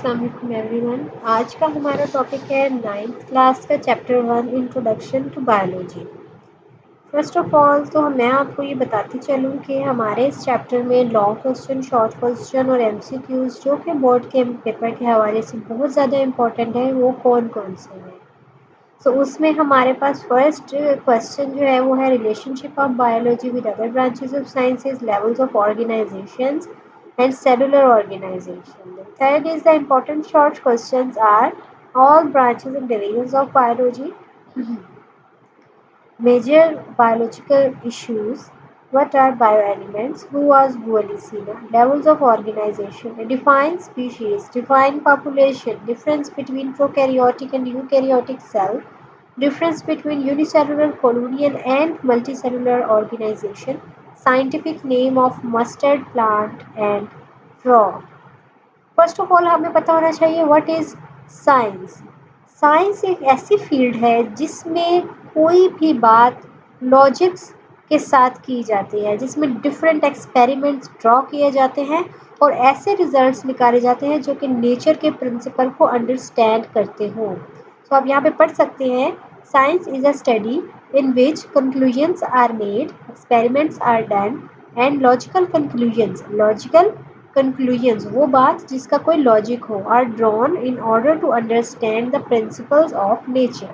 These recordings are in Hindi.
अस्सलाम वालेकुम एवरीवन। आज का हमारा टॉपिक है 9th क्लास का चैप्टर 1 introduction to biology. First of all तो मैं आपको ये बताती चलूँ कि हमारे इस चैप्टर में लॉन्ग क्वेश्चन, शॉर्ट क्वेश्चन और एमसीक्यूज़ जो कि बोर्ड के पेपर के हवाले से बहुत ज़्यादा इम्पोर्टेंट है वो कौन कौन से हैं। सो उसमें हमारे पास फर्स्ट क्वेश्चन जो है वो है relationship of biology with other branches of sciences, levels of organisations and cellular organization. The third is the important short questions are all branches and divisions of biology, major biological issues, what are bioelements, who was Gualicina, levels of organization, define species, define population, difference between prokaryotic and eukaryotic cell, difference between unicellular, colonial and multicellular organization, scientific name of mustard plant and frog. First of all हमें पता होना चाहिए व्हाट इज़ साइंस। साइंस एक ऐसी फील्ड है जिसमें कोई भी बात लॉजिक्स के साथ की जाती है, जिसमें डिफरेंट एक्सपेरिमेंट्स ड्रॉ किए जाते हैं और ऐसे रिजल्ट्स निकाले जाते हैं जो कि नेचर के प्रिंसिपल को अंडरस्टैंड करते हों। तो आप यहाँ पे पढ़ सकते हैं science is a study in which conclusions are made, experiments are done and logical conclusions वो बात जिसका कोई लॉजिक हो are drawn in order to understand the principles of nature।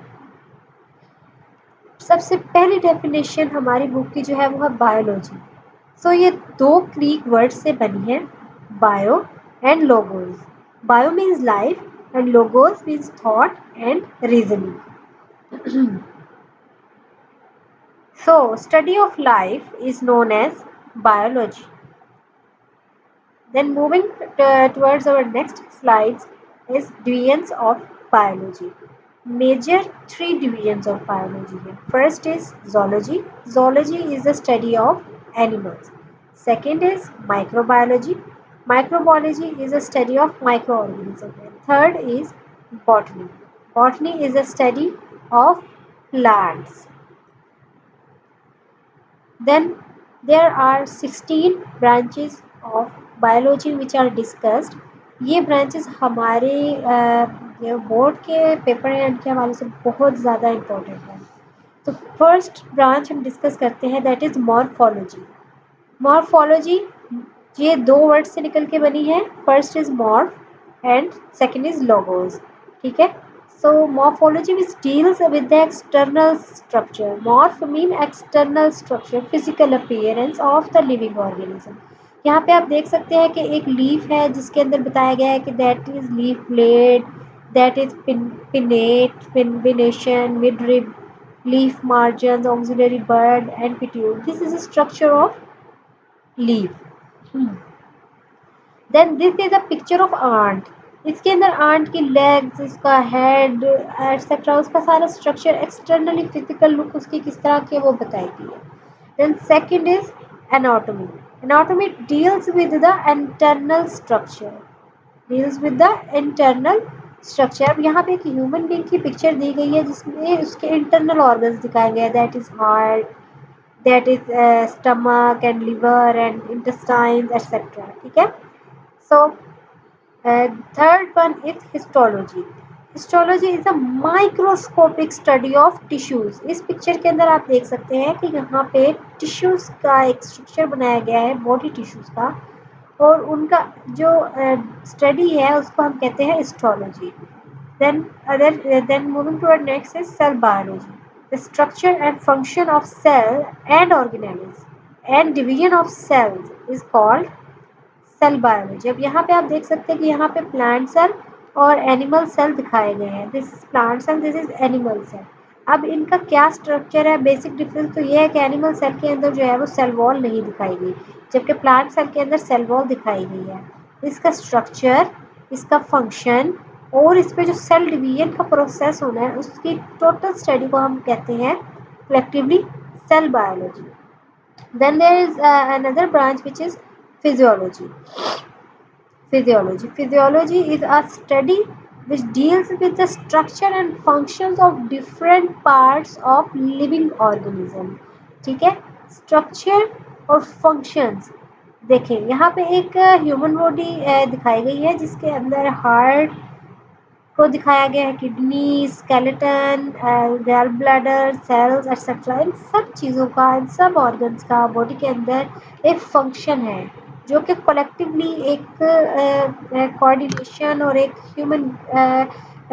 सबसे पहली डेफिनेशन हमारी बुक की जो है वो है बायोलॉजी। सो ये दो ग्रीक वर्ड से बनी है, bio and logos. Bio means life and logos means thought and reasoning. So, study of life is known as biology. Then moving towards our next slides is divisions of biology. Major three divisions of biology. First is zoology. Zoology is the study of animals. Second is microbiology. Microbiology is the study of microorganisms. And third is botany. Botany is the study of plants. Then there are 16 branches of biology which are discussed. ये branches हमारे बोर्ड के पेपर एंड के हवाले से बहुत ज़्यादा इम्पोर्टेंट है। तो फर्स्ट ब्रांच हम डिस्कस करते हैं, दैट इज़ मॉर्फोलॉजी। मॉर्फोलॉजी ये दो वर्ड से निकल के बनी है, first is morph and second is logos. ठीक है। So morphology which deals with the external structure. Morph mean external structure, physical appearance of the living organism. यहाँ पे आप देख सकते हैं कि एक लीफ है जिसके अंदर बताया गया है कि that is leaf blade, that is pinnate, pinnation, midrib, leaf margins, auxiliary bud and petiole. This is a structure of leaf. Then this is a picture of ant. इसके अंदर आंट की लेग्स, इसका हेड एक्सेट्रा, उसका सारा स्ट्रक्चर, एक्सटर्नली फिजिकल लुक उसकी किस तरह की वो बताई गई है। Then second is anatomy. Anatomy deals with the internal structure, deals with the internal structure. अब यहाँ पे एक ह्यूमन बीइंग की पिक्चर दी गई है जिसमें उसके इंटरनल ऑर्गन्स दिखाए गए हैं, that is heart, that is stomach and liver and intestines etcetera. ठीक है। So third one is histology. Histology is a microscopic study of tissues. इस पिक्चर के अंदर आप देख सकते हैं कि यहाँ पे टिश्यूज का एक स्ट्रक्चर बनाया गया है, बॉडी टिश्यूज का, और उनका जो स्टडी है उसको हम कहते हैं histology. then moving toward next is cell biology. The structure and function of cell and organelles and division of cells is called cell biology. अब यहाँ पे आप देख सकते हैं कि यहाँ पे प्लांट सेल और एनिमल सेल दिखाए गए हैं, this is plant cell, this is animal cell. अब इनका क्या स्ट्रक्चर है, बेसिक डिफरेंस तो ये है कि एनिमल सेल के अंदर जो है वो सेल वॉल नहीं दिखाई गई, जबकि प्लांट सेल के अंदर सेल वॉल दिखाई गई है। इसका स्ट्रक्चर, इसका फंक्शन और इस पर जो सेल डिवीजन का प्रोसेस होना है उसकी टोटल स्टडी को हम कहते हैं collectively cell biology. Then there is another branch which is physiology. Physiology is a study which deals with the structure and functions of different parts of living organism. ठीक है। Structure और functions देखिए यहाँ पे एक ह्यूमन बॉडी दिखाई गई है जिसके अंदर हार्ट को दिखाया गया है, kidney, skeleton, gall bladder, cells etcetera. इन सब चीज़ों का, इन सब ऑर्गन्स का बॉडी के अंदर एक फंक्शन है जो कि कलेक्टिवली एक कोऑर्डिनेशन और एक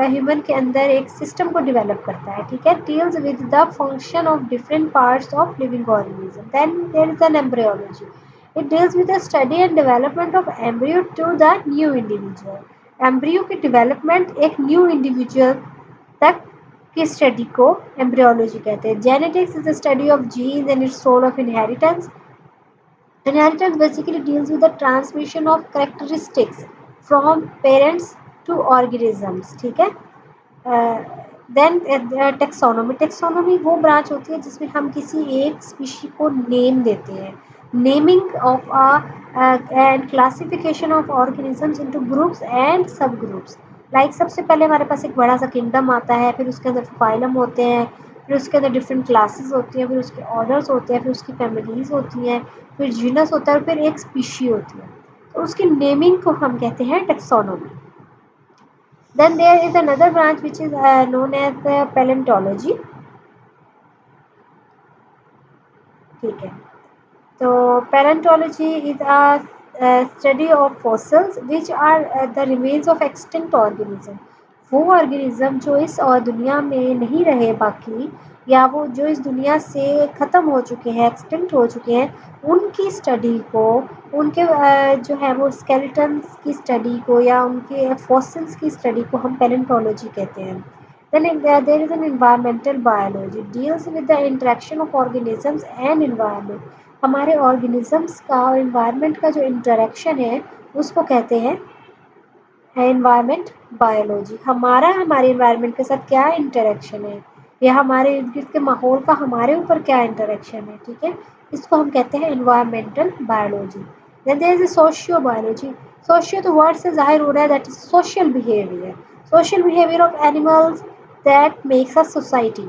ह्यूमन के अंदर एक सिस्टम को डेवलप करता है, ठीक है। Deals with the function of different parts of living organism. Then there is an embryology. It deals with the study and development of embryo to the new individual. Embryo की डेवलपमेंट एक न्यू इंडिविजुअल तक की स्टडी को एम्ब्रियोलॉजी कहते हैं। Genetics is the study of genes and its role of inheritance. Inheritance basically deals with the transmission of characteristics from parents to organisms, ठीक है। Then taxonomy. टेक्सोनोमी वो ब्रांच होती है जिसमें हम किसी एक स्पीशी को नेम देते हैं। Naming of and classification of organisms into groups and सब ग्रुप्स। लाइक सबसे पहले हमारे पास एक बड़ा सा किंगडम आता है, फिर उसके अंदर फाइलम होते हैं, फिर उसके अंदर डिफरेंट क्लासेस होती हैं, फिर उसके ऑर्डर्स होते हैं, फिर उसकी फैमिलीज होती हैं, फिर जीनस होता है और फिर एक स्पीशी होती है। तो उसकी नेमिंग को हम कहते हैं taxonomy. Then there is another branch which is known as paleontology, ठीक है। तो paleontology is a study of fossils which are the remains of extinct organism। वो ऑर्गेनिज्म जो इस और दुनिया में नहीं रहे बाकी, या वो जो इस दुनिया से ख़त्म हो चुके हैं, एक्सटिंक्ट हो चुके हैं, उनकी स्टडी को, उनके जो है वो स्केलेटन्स की स्टडी को या उनके फॉसिल्स की स्टडी को हम पैलेंटोलॉजी कहते हैं। Then there is an environmental biology deals with the interaction of organisms and environment। हमारे organisms का और environment का जो interaction है उसको कहते हैं एनवायरमेंट बायोलॉजी। हमारा हमारे एनवायरमेंट के साथ क्या इंटरेक्शन है, या हमारे इर्द गिर्द के माहौल का हमारे ऊपर क्या इंटरेक्शन है, ठीक है, इसको हम कहते हैं environmental biology. Then there is socio biology. Socio तो वर्ड से जाहिर हो रहा है, that is social behaviour. Social behaviour of animals that makes a society,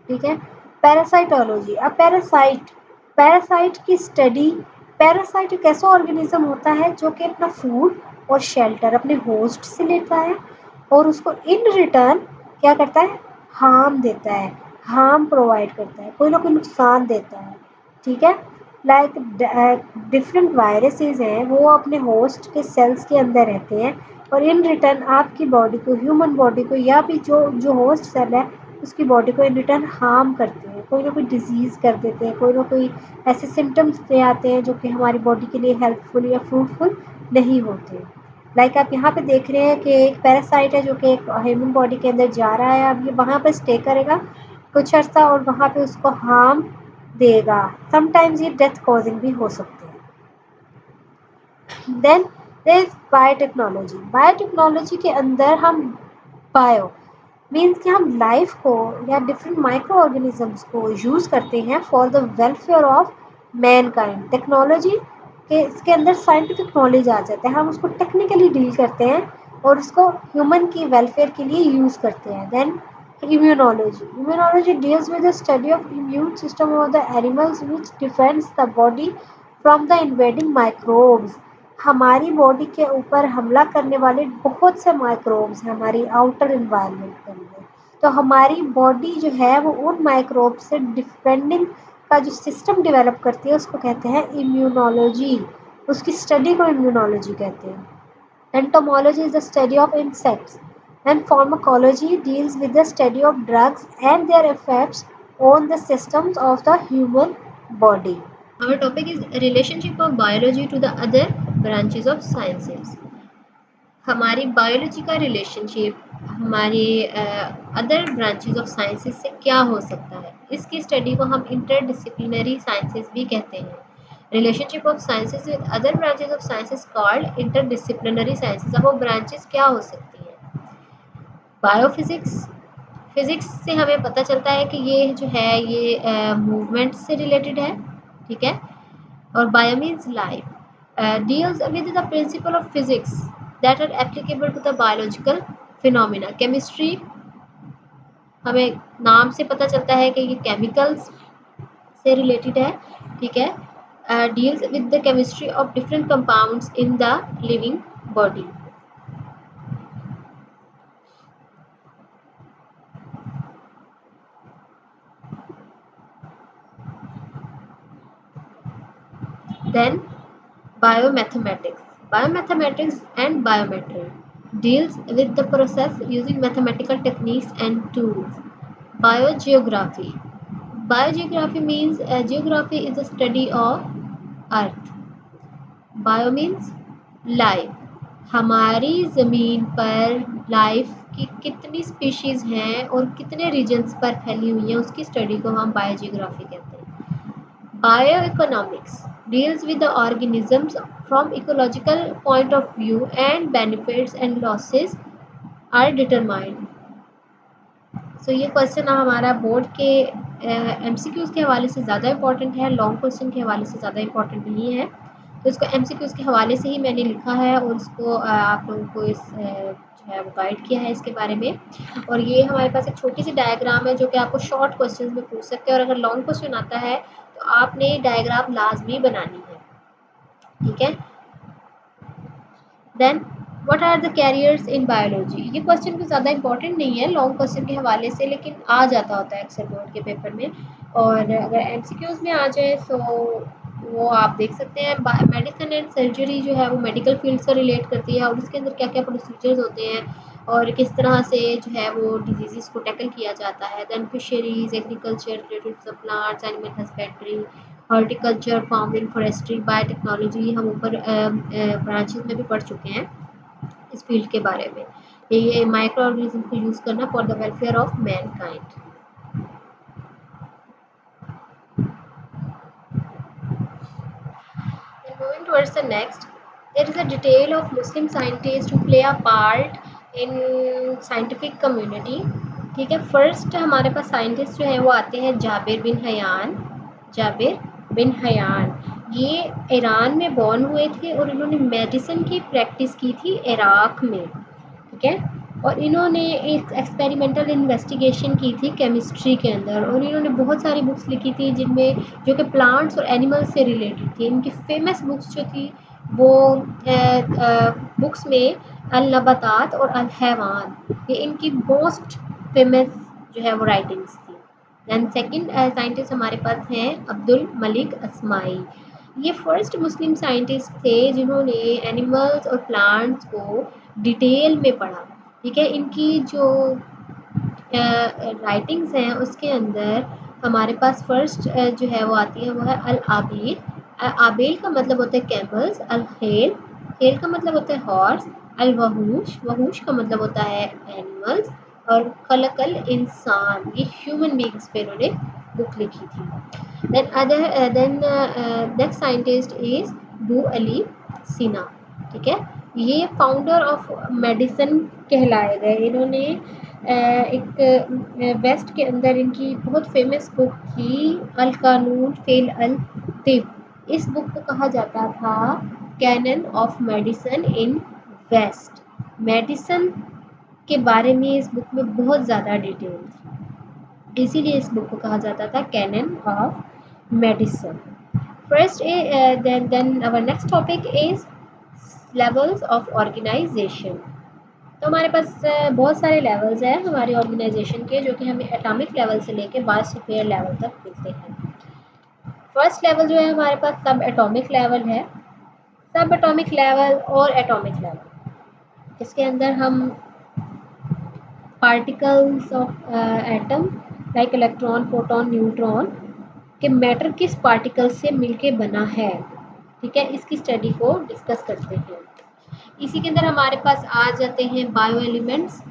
ठीक है। पैरासाइटोलॉजी। अब पैरासाइट, पैरासाइट की स्टडी। पैरासाइट एक ऐसा ऑर्गेनिज्म होता है जो कि अपना फूड और शेल्टर अपने होस्ट से लेता है और उसको इन रिटर्न क्या करता है, हार्म देता है, हार्म प्रोवाइड करता है, कोई ना कोई नुकसान देता है, ठीक है। लाइक डिफरेंट वायरसेस हैं, वो अपने होस्ट के सेल्स के अंदर रहते हैं और इन रिटर्न आपकी बॉडी को, ह्यूमन बॉडी को, या भी जो जो होस्ट सेल है उसकी बॉडी को इन रिटर्न हार्म करते हैं, कोई ना कोई डिजीज़ कर देते हैं, कोई ना कोई ऐसे सिम्टम्स ले आते हैं जो कि हमारी बॉडी के लिए हेल्पफुल या फ्रूटफुल नहीं होते। लाइक आप यहाँ पे देख रहे हैं कि एक पैरासाइट है जो कि एक ह्यूमन बॉडी के अंदर जा रहा है। अब ये वहाँ पर स्टे करेगा कुछ अर्सा और वहाँ पे उसको हार्म देगा। समटाइम्स ये डेथ कॉजिंग भी हो सकते हैं। Then there is biotechnology. Biotechnology के अंदर हम बायो मीन्स कि हम लाइफ को या डिफरेंट माइक्रो ऑर्गेनिजम्स को यूज़ करते हैं for the welfare of man kind. Technology के इसके अंदर साइंटिफिक नॉलेज आ जाता है, हम उसको टेक्निकली डील करते हैं और उसको ह्यूमन की वेलफेयर के लिए यूज़ करते हैं। Then immunology. Immunology deals with the study of immune system of the animals which defends the body from the invading microbes. हमारी बॉडी के ऊपर हमला करने वाले बहुत से माइक्रोब्स हैं हमारी आउटर इन्वायरमेंट के अंदर, तो हमारी बॉडी जो है वो उन माइक्रोब से डिफेंडिंग का जो सिस्टम डेवलप करती है उसको कहते हैं इम्यूनोलॉजी। उसकी स्टडी को इम्यूनोलॉजी कहते हैं। Entomology is the study of insects and pharmacology deals with the study of drugs and there effects on the systems of the human body. Our topic is relationship of biology to the other branches of sciences। हमारी बायोलॉजी का रिलेशनशिप हमारे अदर ब्रांचेस ऑफ साइंसेस से क्या हो सकता है, इसकी स्टडी को हम इंटरडिसिप्लिनरी साइंसेस भी कहते हैं। Relationship of sciences with other branches of sciences called interdisciplinary sciences. अब वो ब्रांचेस क्या हो सकती हैं? बायोफिजिक्स। फिजिक्स से हमें पता चलता है कि ये जो है ये मूवमेंट से रिलेटेड है, ठीक है। और bio means life, deals with the principle of physics that are applicable to the biological phenomena. Chemistry हमें नाम से पता चलता है कि ये केमिकल्स से रिलेटेड है, ठीक है। deals with the chemistry of different compounds in the living body. Then biomathematics. Biomathematics and biometry deals with the process using mathematical techniques and tools. Biogeography. Biogeography means geography is the study of earth. Bio means life, हमारी ज़मीन पर लाइफ की कितनी स्पीशीज़ हैं और कितने रीजन्स पर फैली हुई हैं, उसकी स्टडी को हम बायोजियोग्राफी कहते हैं. Bio economics deals with the organisms from ecological point of view and benefits and losses are determined. So ये क्वेश्चन हमारा बोर्ड के MCQs के हवाले से ज़्यादा इंपॉर्टेंट है, लॉन्ग क्वेश्चन के हवाले से ज़्यादा इंपॉर्टेंट नहीं है. तो इसको MCQs के हवाले से ही मैंने लिखा है और उसको आप लोगों को इस जो है वो गाइड किया है इसके बारे में. और ये हमारे पास एक छोटी सी डायग्राम है जो कि आपको शॉर्ट क्वेश्चन में पूछ सकते हैं, और अगर लॉन्ग क्वेश्चन आता है तो आपने डायग्राम लाजमी बनानी है. ठीक है. Then what are the careers in biology. ये क्वेश्चन कुछ ज़्यादा इंपॉर्टेंट नहीं है लॉन्ग क्वेश्चन के हवाले से, लेकिन आ जाता होता है अक्सर बोर्ड के पेपर में. और अगर MCQs में आ जाए तो वो आप देख सकते हैं. मेडिसिन एंड सर्जरी जो है वो मेडिकल फील्ड से रिलेट करती है और उसके अंदर क्या क्या प्रोसीजर्स होते हैं और किस तरह से जो है वो डिजीज़ को टैकल किया जाता है. Then fisheries, agriculture related to plants, animal husbandry, horticulture, farming, forestry, biotechnology हम ऊपर ब्रांचेस में भी पढ़ चुके हैं इस फील्ड के बारे में. ये माइक्रो ऑर्गेनिज्म को यूज़ करना for the welfare of Mankind. Then moving towards the next, there is a detail of Muslim scientists who play a part in scientific community. ठीक है. फर्स्ट हमारे पास साइंटिस्ट जो है वो आते हैं Jabir bin Hayyan. Jabir bin Hayyan ये ईरान में बॉर्न हुए थे और इन्होंने मेडिसिन की प्रैक्टिस की थी इराक में. ठीक है. और इन्होंने एक एक्सपेरिमेंटल इन्वेस्टिगेशन की थी केमिस्ट्री के अंदर, और इन्होंने बहुत सारी बुक्स लिखी थी जिनमें जो कि प्लांट्स और एनिमल्स से रिलेटेड थी. इनकी फेमस बुक्स जो थी वो बुक्स में अल नबातात और अल हैवान, ये इनकी मोस्ट फेमस जो है वो राइटिंग्स थी. दैन सेकंड साइंटिस्ट हमारे पास हैं अब्दुल मलिक अस्माई. ये फर्स्ट मुस्लिम साइंटिस्ट थे जिन्होंने एनिमल्स और प्लांट्स को डिटेल में पढ़ा. ठीक है. इनकी जो राइटिंग्स हैं उसके अंदर हमारे पास फर्स्ट जो है वो आती है वो है अल आबील. आबील का मतलब होता है कैमल्स. अल खेल, खेल का मतलब होता है हॉर्स. अल वहूश, वहूश का मतलब होता है एनिमल्स. और खलकल इंसान, ये ह्यूमन बींग्स पे इन्होंने बुक लिखी थी. देन नेक्स्ट साइंटिस्ट इज बू अली सीना. ठीक है. ये फाउंडर ऑफ मेडिसिन कहलाए गए. इन्होंने एक वेस्ट के अंदर इनकी बहुत फेमस बुक थी अल कानून फेल अल तिब. इस बुक को कहा जाता था canon of medicine in west. Medicine के बारे में इस बुक में बहुत ज़्यादा डिटेल थी, इसीलिए इस बुक को कहा जाता था canon of medicine. First then our next topic is levels of organisation. तो हमारे पास बहुत सारे लेवल्स हैं हमारे ऑर्गेनाइजेशन के, जो कि हमें एटॉमिक लेवल से लेके बायोस्फीयर लेवल तक मिलते हैं. फर्स्ट लेवल जो है हमारे पास सब एटॉमिक लेवल है. सब एटॉमिक लेवल और एटॉमिक लेवल, इसके अंदर हम particles of atom like electron, proton, neutron के मैटर किस पार्टिकल से मिलके बना है. ठीक है. इसकी स्टडी को डिस्कस करते हैं. इसी के अंदर हमारे पास आ जाते हैं बायो एलिमेंट्स.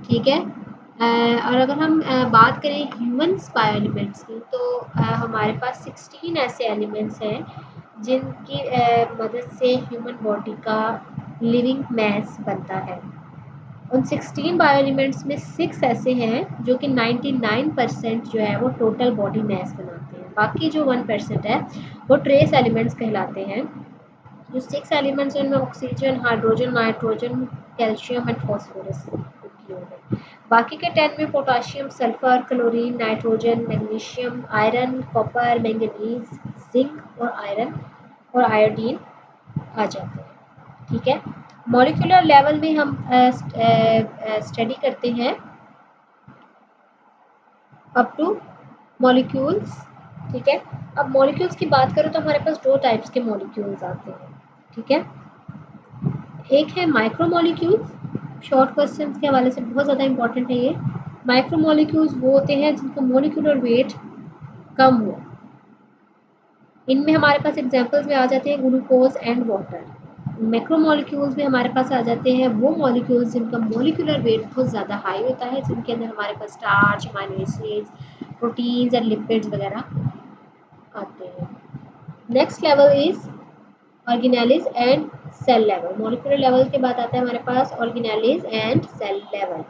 ठीक है. और अगर हम बात करें ह्यूमन्स बायो एलिमेंट्स की तो हमारे पास 16 ऐसे एलिमेंट्स हैं जिनकी मदद से ह्यूमन बॉडी का लिविंग मैस बनता है. उन 16 बायो एलिमेंट्स में 6 ऐसे हैं जो कि 99% जो है वो टोटल बॉडी मैस बनाते हैं. बाकी जो 1% है वो ट्रेस एलिमेंट्स कहलाते हैं. जो 6 एलिमेंट्स हैं उनमें oxygen, hydrogen, nitrogen, calcium and phosphorus include है. बाकी के 10 में potassium, sulphur, chlorine, nitrogen, magnesium, iron, copper, manganese, zinc और आयरन और आयोडीन आ जाते हैं। ठीक है, मॉलिक्यूलर लेवल में हम स्टडी करते हैं अप टू मॉलिक्यूल्स। ठीक है, अब मॉलिक्यूल्स की बात करें तो हमारे पास दो टाइप्स के मॉलिक्यूल्स आते हैं। ठीक है, एक है माइक्रो मॉलिक्यूल्स, शॉर्ट क्वेश्चन के हवाले से बहुत ज़्यादा इंपॉर्टेंट है ये। माइक्रो मॉलिक्यूल्स वो होते हैं जिनका मॉलिक्यूलर वेट कम हो। इनमें हमारे पास एग्जांपल्स में आ जाते हैं glucose and water. Macro molecules में हमारे पास आ जाते हैं वो मॉलिक्यूल्स जिनका मॉलिक्यूलर वेट बहुत ज़्यादा हाई होता है, जिनके अंदर हमारे पास starch, amino acids, proteins and lipids वगैरह आते हैं। Next level is organelles and cell level. Molecular level के बाद आता है हमारे पास ऑर्गेनेलिज एंड सेल लेवल।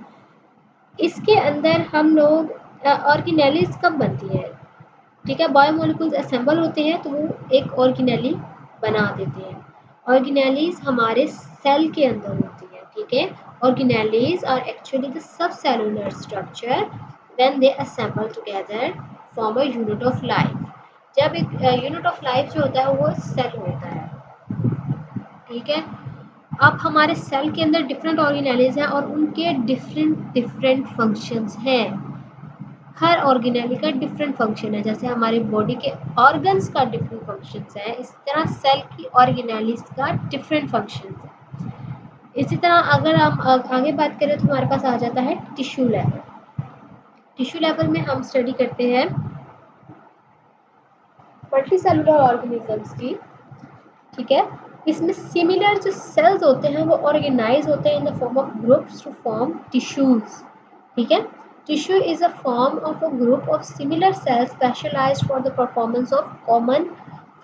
इसके अंदर हम लोग ऑर्गेनेलिज कब बनती है? ठीक है, बायोमोलिक्यूल्स असेंबल होते हैं तो वो एक ऑर्गेनेली बना देते हैं। ऑर्गेनेलीज हमारे सेल के अंदर होती है। ठीक है, organelles are actually the sub cellular structure when they assemble together form a unit of life. जब एक यूनिट ऑफ लाइफ जो होता है वो सेल होता है। ठीक है, अब हमारे सेल के अंदर डिफरेंट ऑर्गेनेलीज हैं और उनके डिफरेंट फंक्शंस हैं। हर ऑर्गेनेली का डिफरेंट फंक्शन है। जैसे हमारी बॉडी के ऑर्गन्स का डिफरेंट फंक्शंस है, इस तरह सेल की ऑर्गेनेलीज का डिफरेंट फंक्शंस है। इसी तरह अगर हम आगे बात करें तो हमारे पास आ जाता है टिश्यू लेवल। टिश्यू लेवल में हम स्टडी करते हैं मल्टीसेलुलर ऑर्गेनिजम्स की। ठीक है, इसमें सिमिलर जो सेल्स होते हैं वो ऑर्गेनाइज होते हैं in the form of groups to form tissues. ठीक है, tissue is a form of a group of similar cells specialized for the performance of common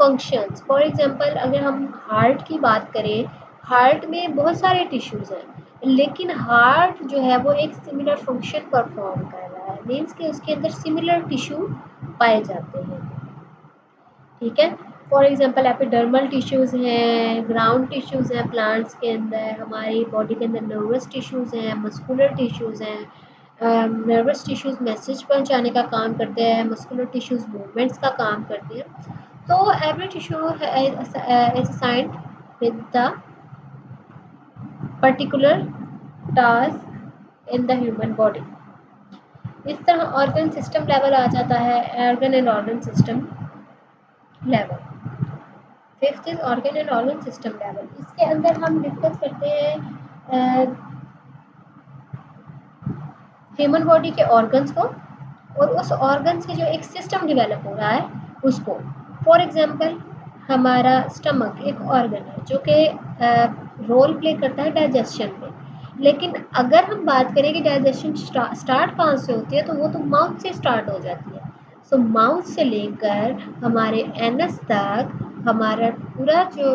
functions. For example, अगर हम हार्ट की बात करें, हार्ट में बहुत सारे टिश्यूज हैं लेकिन हार्ट जो है वो एक सिमिलर फंक्शन परफॉर्म कर रहा है, मीन्स कि उसके अंदर सिमिलर टिश्यू पाए जाते हैं। ठीक है, फॉर एग्जांपल एपिडर्मल टिश्यूज़ हैं, ग्राउंड टिश्यूज़ हैं प्लांट्स के अंदर, हमारी बॉडी के अंदर नर्वस टिश्यूज़ हैं, मस्कुलर टिश्यूज़ हैं। नर्वस टिश्यूज़ मैसेज पहुंचाने का काम करते हैं, मस्कुलर टिश्यूज़ मूवमेंट्स का काम करते हैं। तो every tissue is assigned with the particular task in the human body. इस तरह ऑर्गन सिस्टम लेवल आ जाता है, organ and organ system level. Fifth is organ and organ system level. इसके अंदर हम डिस्कस करते हैं ह्यूमन बॉडी के ऑर्गन्स को और उस ऑर्गन से जो एक सिस्टम डेवलप हो रहा है उसको। फॉर एग्जांपल हमारा स्टमक एक ऑर्गन है जो कि रोल प्ले करता है डाइजेशन में, लेकिन अगर हम बात करें कि डाइजेशन स्टार्ट कहाँ से होती है तो वो तो माउथ से स्टार्ट हो जाती है। सो माउथ से लेकर हमारे एनस तक हमारा पूरा जो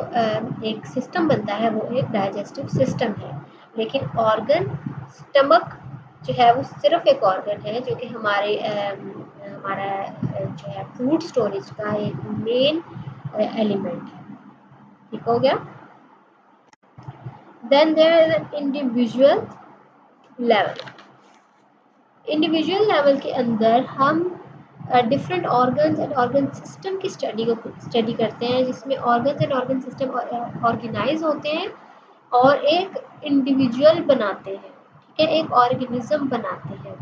एक सिस्टम बनता है वो एक डाइजेस्टिव सिस्टम है। लेकिन ऑर्गन स्टमक जो है वो सिर्फ एक ऑर्गन है जो कि हमारे हमारा जो है फूड स्टोरेज का एक मेन एलिमेंट है। ठीक हो गया। Then there is an individual level. Individual level के अंदर हम different organs and organ system की स्टडी करते हैं, जिसमें organs and organ system organise होते हैं और एक इंडिविजुअल बनाते हैं। ठीक है, एक ऑर्गेनिज्म बनाते हैं।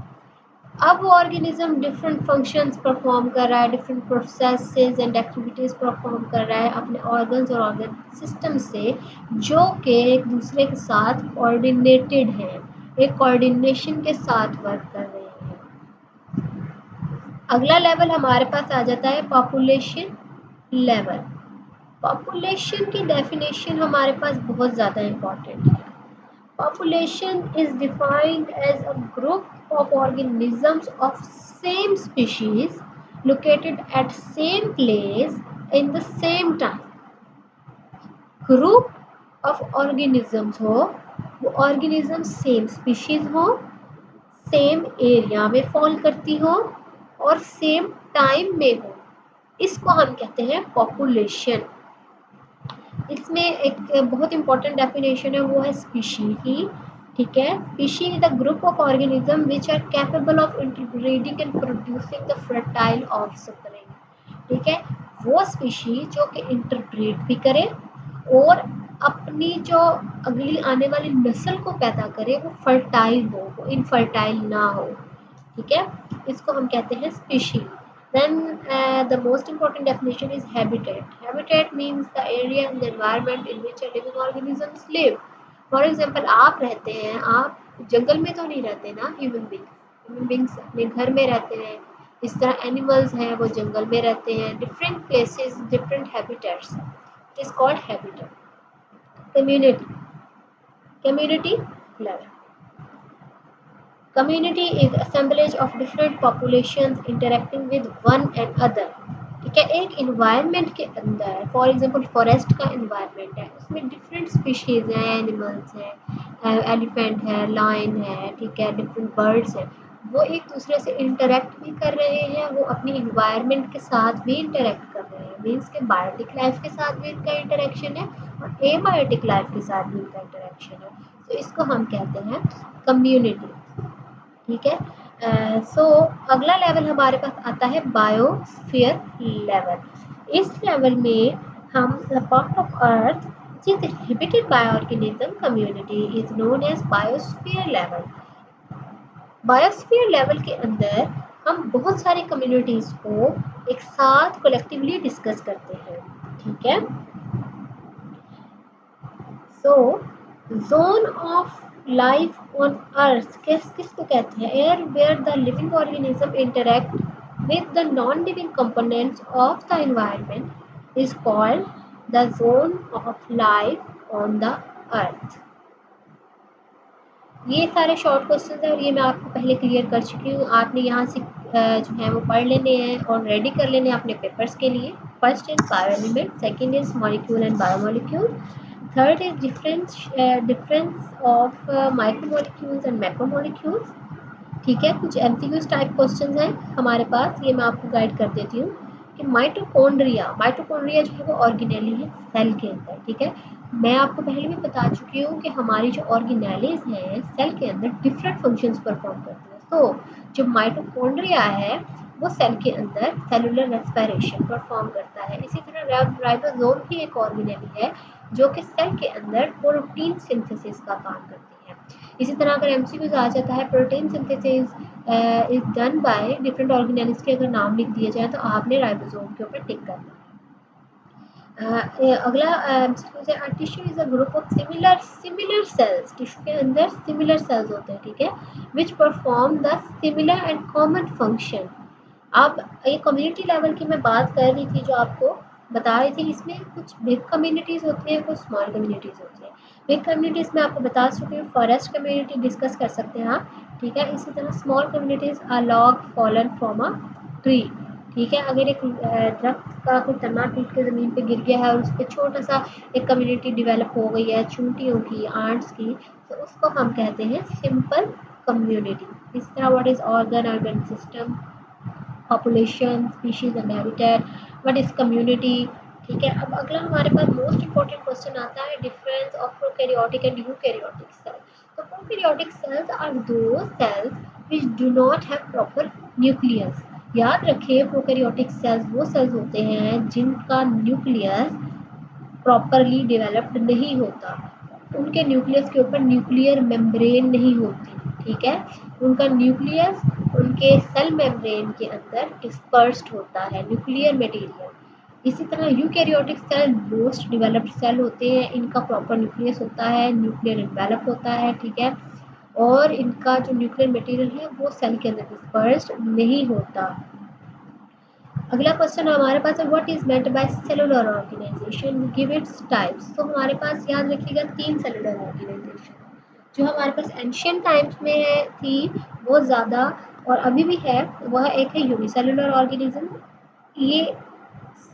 अब वो ऑर्गेनिज्म डिफरेंट फंक्शंस परफॉर्म कर रहा है, different processes and activities perform कर रहा है अपने ऑर्गन्स और ऑर्गन सिस्टम से, जो कि एक दूसरे के साथ कोऑर्डिनेटेड है, एक कोऑर्डिनेशन के साथ वर्क कर रहे हैं। अगला लेवल हमारे पास आ जाता है पॉपुलेशन लेवल। पॉपुलेशन की डेफिनेशन हमारे पास बहुत ज़्यादा इम्पॉर्टेंट है। Population is defined as a group of organisms of same species located at same place in the same time. Group of organisms हो, वो organism same species हो, same area में fall करती हो और same time में हो, इसको हम कहते हैं population। इसमें एक बहुत इंपॉर्टेंट डेफिनेशन है, वो है स्पीशी की। ठीक है, species is the group of organism which are capable of interbreeding and producing the fertile offspring. ठीक है, वो स्पीशीज जो कि इंटरब्रीड भी करे और अपनी जो अगली आने वाली नस्ल को पैदा करे वो फर्टाइल हो, वो इनफर्टाइल ना हो, ठीक है। इसको हम कहते हैं species. Then the most important definition is habitat. Habitat means the area and the environment in which a living organisms live. For example, आप रहते हैं, आप जंगल में तो नहीं रहते ना, ह्यूमन बींग्स अपने घर में रहते हैं। इस तरह एनिमल्स हैं वो जंगल में रहते हैं, different places, different habitats, it is called habitat. Community, community level, community is assemblage of different populations interacting with one another, ठीक है। एक इन्वायरमेंट के अंदर, फॉर एग्जांपल फॉरेस्ट का इन्वायरमेंट है, उसमें डिफरेंट स्पीशीज हैं, एनिमल्स हैं, एलिफेंट है, लायन है, ठीक है, डिफरेंट बर्ड्स हैं, वो एक दूसरे से इंटरेक्ट भी कर रहे हैं, वो अपनी इन्वायरमेंट के साथ भी इंटरेक्ट कर रहे हैं, मीन्स के बायोटिक लाइफ के साथ भी इनका इंटरेक्शन है और एबायोटिक लाइफ के साथ भी इनका इंटरेक्शन है, तो इसको हम कहते हैं कम्युनिटी, ठीक है। सो अगला लेवल हमारे पास आता है बायोस्फीयर लेवल। इस लेवल में हम पार्ट ऑफ अर्थ जिस inhabited by organism community is known as biosphere level. Biosphere level के अंदर हम बहुत सारी कम्युनिटीज को एक साथ कलेक्टिवली डिस्कस करते हैं, ठीक है। So zone of life on earth किसको कहते हैं? Area where the living organism interact with the non living components of the environment is called the zone of life on the earth. ये सारे शॉर्ट क्वेश्चन हैं और ये मैं आपको पहले क्लियर कर चुकी हूँ। आपने यहाँ से जो है वो पढ़ लेने हैं और रेडी कर लेने हैं अपने पेपर्स के लिए। First is bio element, second is molecule and biomolecule, third is difference of micromolecules and macromolecules, ठीक है। कुछ एमसीक्यूज टाइप क्वेश्चन हैं हमारे पास, ये मैं आपको गाइड कर देती हूँ कि माइटोकॉन्ड्रिया जो है वो ऑर्गेनेली है सेल के अंदर, ठीक है। मैं आपको पहले भी बता चुकी हूँ कि हमारी जो ऑर्गेनेलीज हैं सेल के अंदर डिफरेंट फंक्शंस परफॉर्म करती हैं। तो जो माइटोकॉन्ड्रिया है वो सेल के अंदर सेलुलर रेस्पिरेशन परफॉर्म करता है। इसी तरह राइबोसोम भी एक ऑर्गेनेली है जो कि सेल के अंदर प्रोटीन सिंथेसिस का काम करती है। इसी तरह अगर एमसीक्यूज आ जाता है protein synthesis is done by different organelles के अगर नाम लिख दिए जाए तो आपने राइबोसोम के ऊपर टिक करना है। अगला एमसीक्यूज है tissue is a group of similar sales. Tissue के अंदर सिमिलर सेल्स होते हैं, ठीक है, which perform the similar and common function. अब ये कम्युनिटी लेवल की मैं बात कर रही थी जो आपको बता रही थी, इसमें कुछ बिग कम्युनिटीज़ होती हैं, कुछ स्मॉल कम्युनिटीज़ होती हैं। बिग कम्युनिटीज़ में आपको बता चुकी हूँ, फॉरेस्ट कम्युनिटी डिस्कस कर सकते हैं आप, ठीक है। इसी तरह small communities are log fallen from a tree, ठीक है। अगर एक दरख्त का कोई तना टूट के ज़मीन पे गिर गया है और उस पर छोटा सा एक कम्युनिटी डेवलप हो गई है चूंटियों की, आंट्स की, तो उसको हम कहते हैं सिंपल कम्युनिटी। इस तरह what is organ system, population, species and habitat, what is community, ठीक है। अब अगला हमारे पास मोस्ट इंपॉर्टेंट क्वेश्चन आता है difference of prokaryotic and eukaryotic cell. तो prokaryotic cells are those cells which do not have proper nucleus. याद रखिए प्रोकैरियोटिक सेल्स वो सेल्स होते हैं जिनका न्यूक्लियस प्रॉपरली डेवलप्ड नहीं होता, उनके न्यूक्लियस के ऊपर न्यूक्लियर मेम्ब्रेन नहीं होती, ठीक है। उनका न्यूक्लियस उनके सेल मेम्ब्रेन के अंदर डिस्पर्स्ड होता है, न्यूक्लियर मटेरियल। इसी तरह eukaryotic cell most developed cell होते हैं, इनका प्रॉपर न्यूक्लियस होता है, न्यूक्लियर एनवेलप होता है, ठीक है, और इनका जो न्यूक्लियर मटेरियल है वो सेल के अंदर डिस्पर्स्ड नहीं होता। अगला क्वेश्चन हमारे पास है what is meant by cellular organisation, give its types. तो हमारे पास याद रखिएगा 3 सेलुलर ऑर्गेनाइजेशन जो हमारे पास एंशियंट टाइम्स में थी बहुत ज़्यादा और अभी भी है, वह एक है यूनिसेलुलर ऑर्गेनिज्म। ये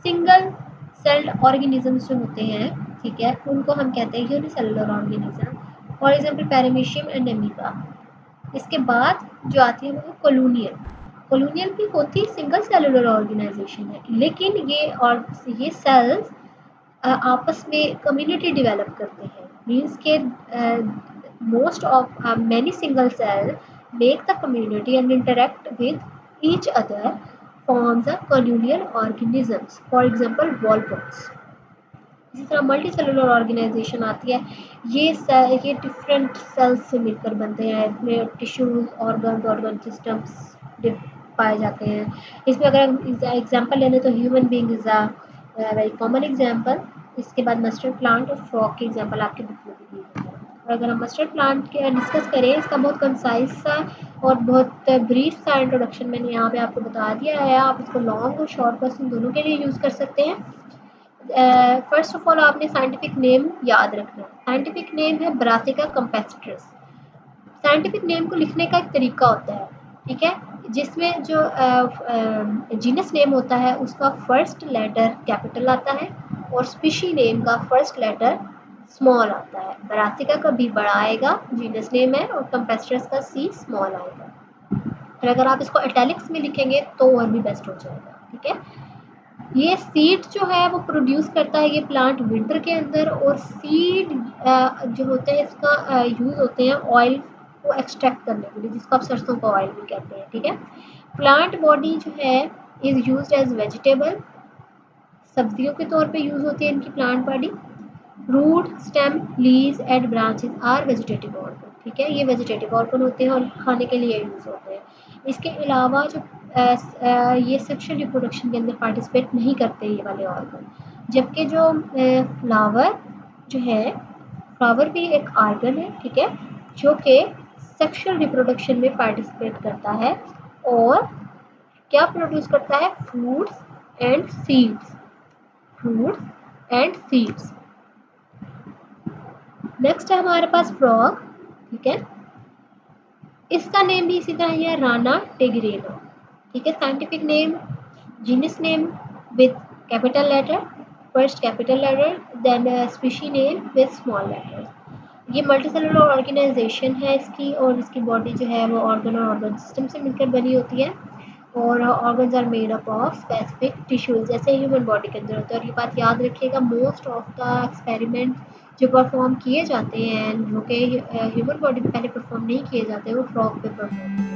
सिंगल सेल्ड ऑर्गेनिजम्स जो होते हैं, ठीक है, उनको हम कहते हैं unicellular organism, for example paramecium and amoeba. इसके बाद जो आती है वो है कॉलोनियल। कॉलोनियल भी होती सिंगल सेलुलर ऑर्गेनाइजेशन है, लेकिन ये सेल्स आपस में कम्युनिटी डेवलप करते हैं, मीन्स के most of many single cells make the community and interact with each other forms a colonial organisms, for example wallbox। इसी तरह मल्टी सेलुलर ऑर्गेनाइजेशन आती है, ये डिफरेंट सेल्स से मिलकर बनते हैं, इसमें टिश्यूज ऑर्गन सिस्टम्स पाए जाते हैं। इसमें अगर हम एग्जांपल लेने तो human being is a very common example. इसके बाद मस्टर्ड प्लांट और फ्रॉग के एग्जांपल आपके बुक में भी दिए हैं। और अगर हम मस्टर्ड प्लांट के डिस्कस करें, इसका बहुत कंसाइज सा और बहुत ब्रीफ सा इंट्रोडक्शन मैंने यहाँ पे आपको बता दिया है। आप इसको लॉन्ग और शॉर्ट क्वेश्चन दोनों के लिए यूज़ कर सकते हैं। फर्स्ट ऑफ ऑल आपने साइंटिफिक नेम याद रखना है। साइंटिफिक नेम है ब्रासिका कंपेस्ट्रस। साइंटिफिक नेम को लिखने का एक तरीका होता है, ठीक है, जिसमें जो जीनस नेम होता है उसका फर्स्ट लेटर कैपिटल आता है और स्पीशी नेम का फर्स्ट लेटर स्मॉल आता है। ब्रासिका का बी बड़ा आएगा, जीनस नेम है, और कंपेस्ट्रस का सी स्मॉल आएगा। और अगर आप इसको इटैलिक्स में लिखेंगे तो और भी बेस्ट हो जाएगा, ठीक है। ये सीड जो है वो प्रोड्यूस करता है ये प्लांट विंटर के अंदर, और सीड जो होते हैं इसका यूज़ होते हैं ऑयल को एक्सट्रैक्ट करने के लिए, जिसको आप सरसों का ऑयल भी कहते हैं, ठीक है। प्लांट बॉडी जो है इज यूज्ड एज वेजिटेबल, सब्जियों के तौर पे यूज़ होती है इनकी plant body. Root stem leaves and branches are vegetative organ, ठीक है, ये वेजिटेटिव ऑर्गन होते हैं और खाने के लिए यूज़ होते हैं। इसके अलावा जो ये सेक्शुअल रिप्रोडक्शन के अंदर पार्टिसिपेट नहीं करते ये वाले ऑर्गन, जबकि जो फ्लावर जो है, फ्लावर भी एक ऑर्गन है, ठीक है, जो कि सेक्शुअल रिप्रोडक्शन में पार्टिसिपेट करता है और क्या प्रोड्यूस करता है, fruits and seeds, fruits and seeds. Next है हमारे पास फ्रॉग, ठीक है, इसका नेम भी इसी तरह ही है, राना टिग्रेना, ठीक है। Scientific name, genus name with capital letter, first capital letter, then species name with small letters. ये मल्टीसेलुलर ऑर्गेनाइजेशन है इसकी, और इसकी बॉडी जो है वो ऑर्गन और ऑर्गन सिस्टम से मिलकर बनी होती है, और organs are made up of specific tissues, जैसे ह्यूमन बॉडी के अंदर होता है। और ये बात याद रखिएगा, मोस्ट ऑफ द एक्सपेरिमेंट जो परफॉर्म किए जाते हैं, जो कि ह्यूमन बॉडी में पहले परफॉर्म नहीं किए जाते, वो फ्रॉग पे परफॉर्म